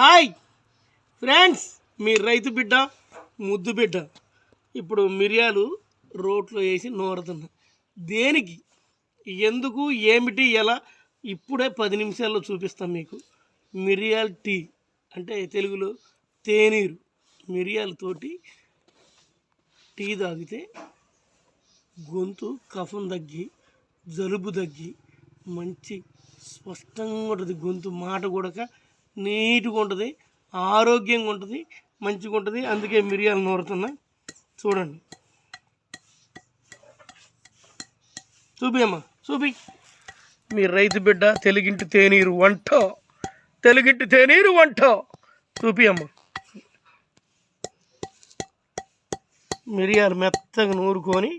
Hi friends, మీ రైతు బిడ్డ ముద్దు బిడ్డ ఇప్పుడు మిరియాలు రోట్లో వేసి నూరుతున్నా. దేనికి, ఎందుకు, ఏమిటి, ఎలా ఇప్పుడే 10 నిమిషాల్లో చూపిస్తాం మీకు. మిరియాల టీ అంటే తెలుగులో తేనీరు. మిరియాలతోటి టీ తాగితే గొంతు కఫం తగ్గి, జలుబు తగ్గి, మంచి స్పష్టంగా ఉంటుంది. గొంతు మాట కూడా నీట్గా ఉంటుంది, ఆరోగ్యంగా ఉంటుంది, మంచిగా ఉంటుంది. అందుకే మిరియాలు నూరుతున్నా. చూడండి, చూపియమ్మా, చూపి. మీ రైతు బిడ్డ తెలుగింటి తేనీరు వంట, తెలుగింటి తేనీరు వంట చూపియమ్మా. మిరియాలు మెత్తగా నూరుకొని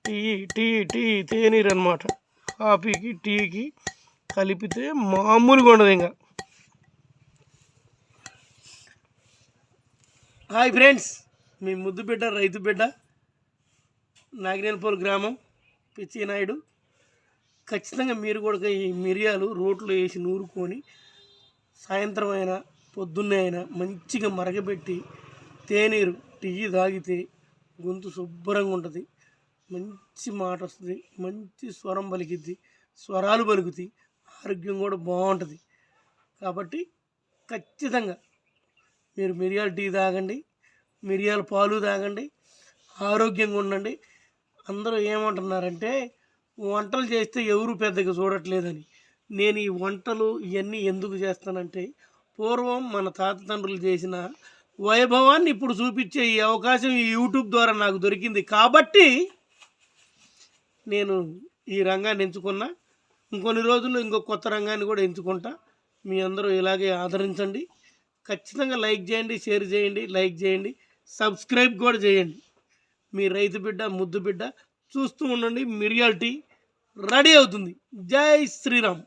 టీ టీ టీ తేనీరు అనమాట. కాఫీకి టీకి కలిపితే మామూలుగా ఉండదు. ఇంకా హాయ్ ఫ్రెండ్స్, మీ ముద్దు బిడ్డ రైతు బిడ్డ నాగినేనిపల్లి గ్రామం పిచ్చి నాయుడు. ఖచ్చితంగా మీరు కూడా ఈ మిరియాలు రోట్లో వేసి నూరుకొని సాయంత్రం అయినా పొద్దున్నే అయినా మంచిగా మరగబెట్టి తేనీరు టీ తాగితే గొంతు శుభ్రంగా ఉంటుంది, మంచి మాట వస్తుంది, మంచి స్వరం పలికిద్ది, స్వరాలు పలుకుతాయి, ఆరోగ్యం కూడా బాగుంటుంది. కాబట్టి ఖచ్చితంగా మీరు మిరియాల టీ తాగండి, మిరియాల పాలు తాగండి, ఆరోగ్యంగా ఉండండి. అందరూ ఏమంటున్నారంటే వంటలు చేస్తే ఎవరు పెద్దగా చూడట్లేదని. నేను ఈ వంటలు ఇవన్నీ ఎందుకు చేస్తానంటే, పూర్వం మన తాత తండ్రులు చేసిన వైభవాన్ని ఇప్పుడు చూపించే ఈ అవకాశం ఈ యూట్యూబ్ ద్వారా నాకు దొరికింది. కాబట్టి నేను ఈ రంగాన్ని ఎంచుకున్నా. ఇంకొన్ని రోజుల్లో ఇంకో కొత్త రంగాన్ని కూడా ఎంచుకుంటా. మీ అందరూ ఇలాగే ఆదరించండి. ఖచ్చితంగా లైక్ చేయండి, షేర్ చేయండి, లైక్ చేయండి, సబ్స్క్రైబ్ కూడా చేయండి. మీ రైతు బిడ్డ ముద్దు బిడ్డ చూస్తూ ఉండండి. మిరియాల టీ రెడీ అవుతుంది. జై శ్రీరామ్.